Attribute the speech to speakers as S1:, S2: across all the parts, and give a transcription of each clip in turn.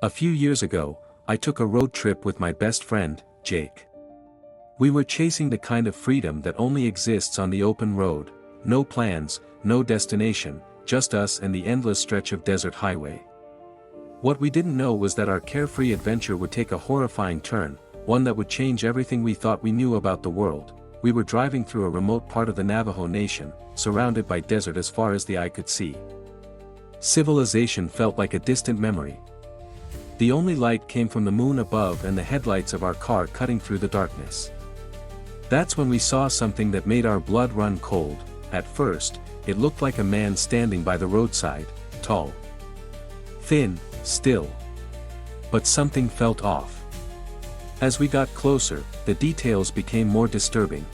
S1: A few years ago, I took a road trip with my best friend, Jake. We were chasing the kind of freedom that only exists on the open road, no plans, no destination, just us and the endless stretch of desert highway. What we didn't know was that our carefree adventure would take a horrifying turn, one that would change everything we thought we knew about the world. We were driving through a remote part of the Navajo Nation, surrounded by desert as far as the eye could see. Civilization felt like a distant memory. The only light came from the moon above and the headlights of our car cutting through the darkness. That's when we saw something that made our blood run cold. At first, it looked like a man standing by the roadside, tall, thin, still. But something felt off. As we got closer, the details became more disturbing.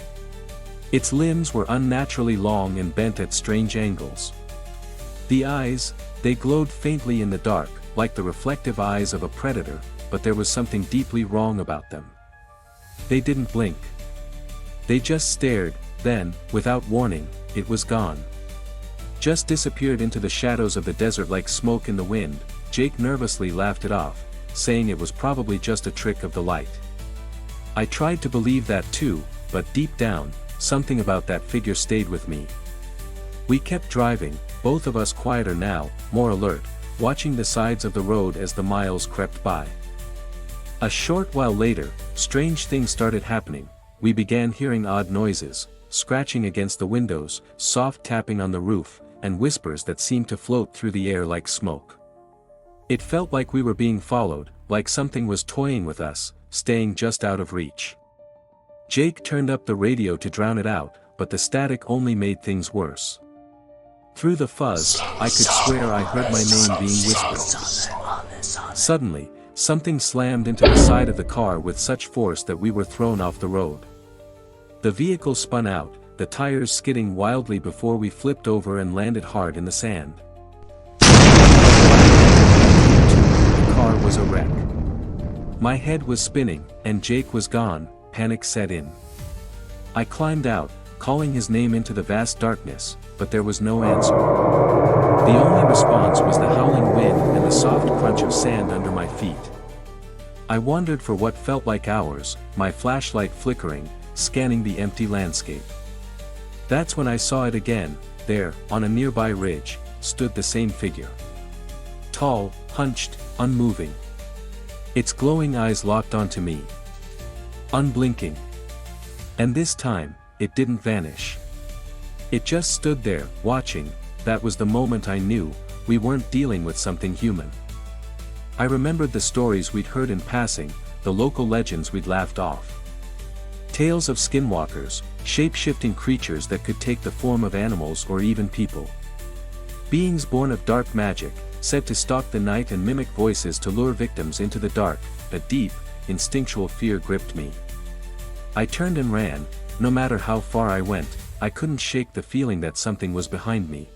S1: Its limbs were unnaturally long and bent at strange angles. The eyes, they glowed faintly in the dark, like the reflective eyes of a predator, but there was something deeply wrong about them. They didn't blink. They just stared, then, without warning, it was gone. Just disappeared into the shadows of the desert like smoke in the wind. Jake nervously laughed it off, saying it was probably just a trick of the light. I tried to believe that too, but deep down, something about that figure stayed with me. We kept driving, both of us quieter now, more alert, watching the sides of the road as the miles crept by. A short while later, strange things started happening. We began hearing odd noises, scratching against the windows, soft tapping on the roof, and whispers that seemed to float through the air like smoke. It felt like we were being followed, like something was toying with us, staying just out of reach. Jake turned up the radio to drown it out, but the static only made things worse. Through the fuzz, I could swear I heard my name being whispered. Suddenly, something slammed into the side of the car with such force that we were thrown off the road. The vehicle spun out, the tires skidding wildly before we flipped over and landed hard in the sand. The car was a wreck. My head was spinning, and Jake was gone. Panic set in. I climbed out, calling his name into the vast darkness, but there was no answer. The only response was the howling wind and the soft crunch of sand under my feet. I wandered for what felt like hours, my flashlight flickering, scanning the empty landscape. That's when I saw it again. There, on a nearby ridge, stood the same figure. Tall, hunched, unmoving. Its glowing eyes locked onto me. Unblinking. And this time, it didn't vanish. It just stood there, watching. That was the moment I knew, we weren't dealing with something human. I remembered the stories we'd heard in passing, the local legends we'd laughed off. Tales of skinwalkers, shape-shifting creatures that could take the form of animals or even people. Beings born of dark magic, said to stalk the night and mimic voices to lure victims into the dark. A deep, instinctual fear gripped me. I turned and ran. No matter how far I went, I couldn't shake the feeling that something was behind me.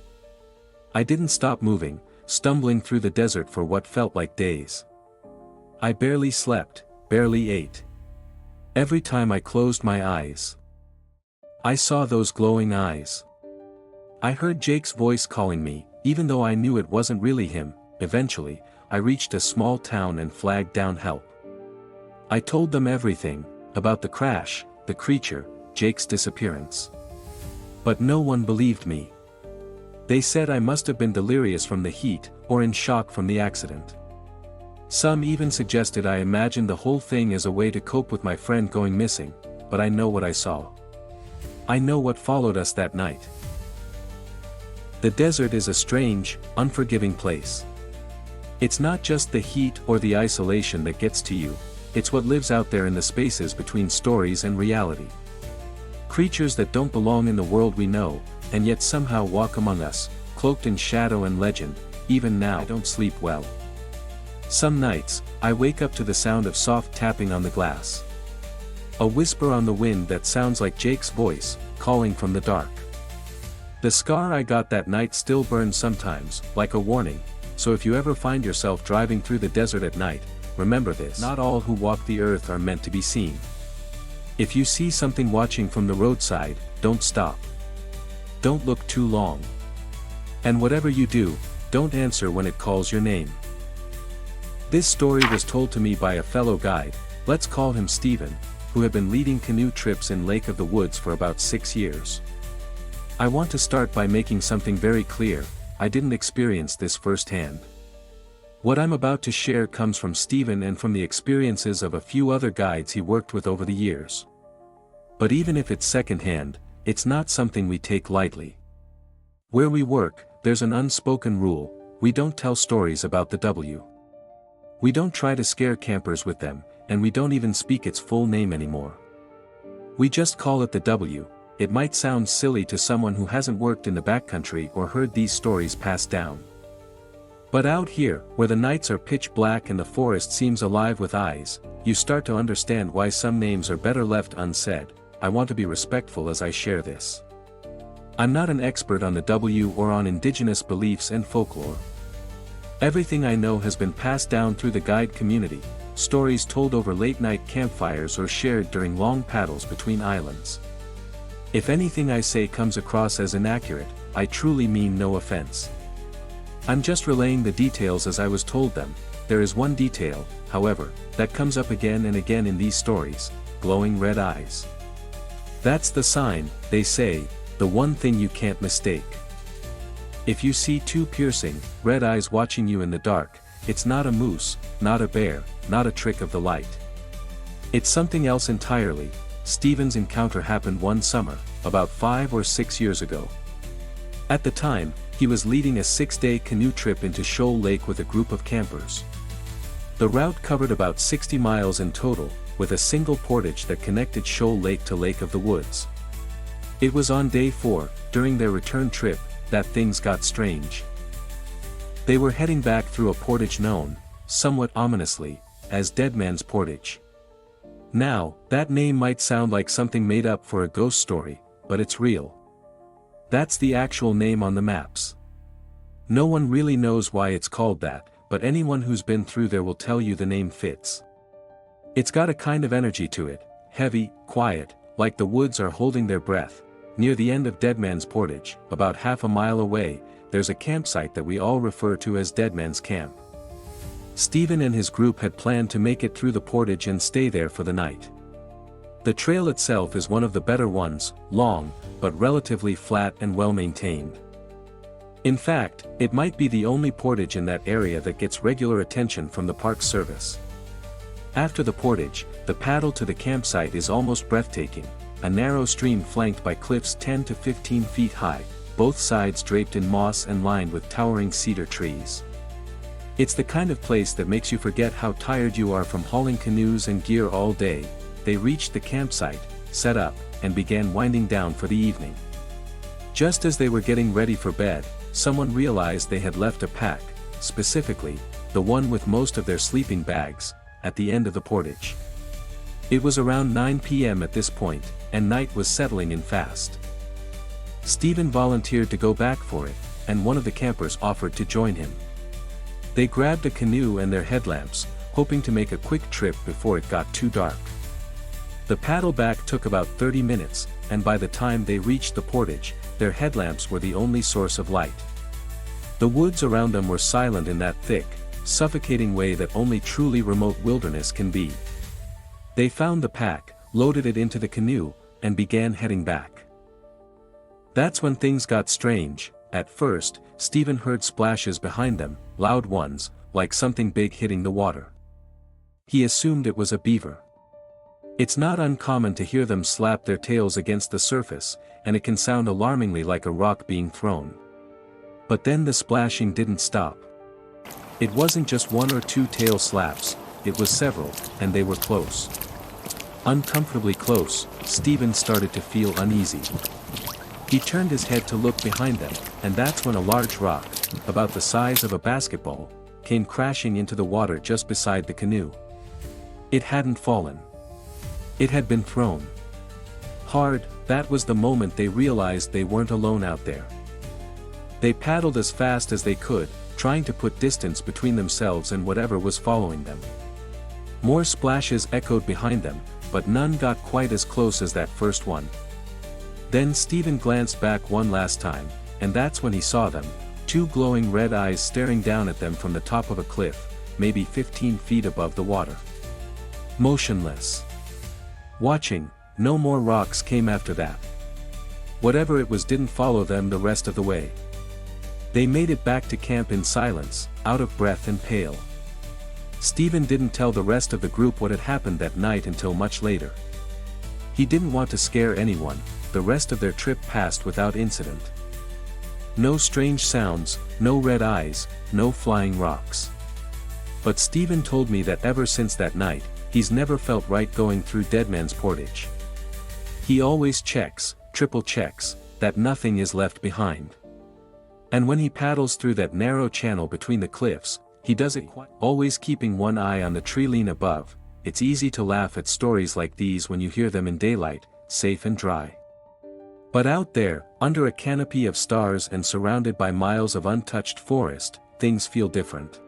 S1: I didn't stop moving, stumbling through the desert for what felt like days. I barely slept, barely ate. Every time I closed my eyes, I saw those glowing eyes. I heard Jake's voice calling me, even though I knew it wasn't really him. Eventually, I reached a small town and flagged down help. I told them everything, about the crash, the creature, Jake's disappearance. But no one believed me. They said I must have been delirious from the heat, or in shock from the accident. Some even suggested I imagined the whole thing as a way to cope with my friend going missing, but I know what I saw. I know what followed us that night. The desert is a strange, unforgiving place. It's not just the heat or the isolation that gets to you, it's what lives out there in the spaces between stories and reality. Creatures that don't belong in the world we know, and yet somehow walk among us, cloaked in shadow and legend. Even now I don't sleep well. Some nights, I wake up to the sound of soft tapping on the glass. A whisper on the wind that sounds like Jake's voice, calling from the dark. The scar I got that night still burns sometimes, like a warning, so if you ever find yourself driving through the desert at night, remember this: not all who walk the earth are meant to be seen. If you see something watching from the roadside, don't stop. Don't look too long. And whatever you do, don't answer when it calls your name. This story was told to me by a fellow guide, let's call him Stephen, who had been leading canoe trips in Lake of the Woods for about 6 years. I want to start by making something very clear, I didn't experience this firsthand. What I'm about to share comes from Stephen and from the experiences of a few other guides he worked with over the years. But even if it's secondhand, it's not something we take lightly. Where we work, there's an unspoken rule, we don't tell stories about the W. We don't try to scare campers with them, and we don't even speak its full name anymore. We just call it the W. It might sound silly to someone who hasn't worked in the backcountry or heard these stories passed down. But out here, where the nights are pitch black and the forest seems alive with eyes, you start to understand why some names are better left unsaid. I want to be respectful as I share this. I'm not an expert on the W or on indigenous beliefs and folklore. Everything I know has been passed down through the guide community, stories told over late-night campfires or shared during long paddles between islands. If anything I say comes across as inaccurate, I truly mean no offense. I'm just relaying the details as I was told them. There is one detail, however, that comes up again and again in these stories, glowing red eyes. That's the sign, they say, the one thing you can't mistake. If you see two piercing, red eyes watching you in the dark, it's not a moose, not a bear, not a trick of the light. It's something else entirely. Stephen's encounter happened one summer, about 5 or 6 years ago. At the time, he was leading a 6-day canoe trip into Shoal Lake with a group of campers. The route covered about 60 miles in total, with a single portage that connected Shoal Lake to Lake of the Woods. It was on day 4, during their return trip, that things got strange. They were heading back through a portage known, somewhat ominously, as Dead Man's Portage. Now, that name might sound like something made up for a ghost story, but it's real. That's the actual name on the maps. No one really knows why it's called that, but anyone who's been through there will tell you the name fits. It's got a kind of energy to it, heavy, quiet, like the woods are holding their breath. Near the end of Dead Man's Portage, about half a mile away, there's a campsite that we all refer to as Dead Man's Camp. Stephen and his group had planned to make it through the portage and stay there for the night. The trail itself is one of the better ones, long, but relatively flat and well-maintained. In fact, it might be the only portage in that area that gets regular attention from the Park Service. After the portage, the paddle to the campsite is almost breathtaking, a narrow stream flanked by cliffs 10 to 15 feet high, both sides draped in moss and lined with towering cedar trees. It's the kind of place that makes you forget how tired you are from hauling canoes and gear all day. They reached the campsite, set up, and began winding down for the evening. Just as they were getting ready for bed, someone realized they had left a pack, specifically, the one with most of their sleeping bags, at the end of the portage. It was around 9 p.m. at this point, and night was settling in fast. Stephen volunteered to go back for it, and one of the campers offered to join him. They grabbed a canoe and their headlamps, hoping to make a quick trip before it got too dark. The paddle back took about 30 minutes, and by the time they reached the portage, their headlamps were the only source of light. The woods around them were silent in that thick, suffocating way that only truly remote wilderness can be. They found the pack, loaded it into the canoe, and began heading back. That's when things got strange. At first, Stephen heard splashes behind them, loud ones, like something big hitting the water. He assumed it was a beaver. It's not uncommon to hear them slap their tails against the surface, and it can sound alarmingly like a rock being thrown. But then the splashing didn't stop. It wasn't just 1 or 2 tail slaps, it was several, and they were close. Uncomfortably close, Stephen started to feel uneasy. He turned his head to look behind them, and that's when a large rock, about the size of a basketball, came crashing into the water just beside the canoe. It hadn't fallen. It had been thrown. Hard. That was the moment they realized they weren't alone out there. They paddled as fast as they could, trying to put distance between themselves and whatever was following them. More splashes echoed behind them, but none got quite as close as that first one. Then Stephen glanced back one last time, and that's when he saw them, 2 glowing red eyes staring down at them from the top of a cliff, maybe 15 feet above the water. Motionless. Watching, no more rocks came after that. Whatever it was didn't follow them the rest of the way. They made it back to camp in silence, out of breath and pale. Stephen didn't tell the rest of the group what had happened that night until much later. He didn't want to scare anyone. The rest of their trip passed without incident. No strange sounds, no red eyes, no flying rocks. But Stephen told me that ever since that night, he's never felt right going through Deadman's Portage. He always checks, triple checks, that nothing is left behind. And when he paddles through that narrow channel between the cliffs, he does it always keeping one eye on the tree line above. It's easy to laugh at stories like these when you hear them in daylight, safe and dry. But out there, under a canopy of stars and surrounded by miles of untouched forest, things feel different.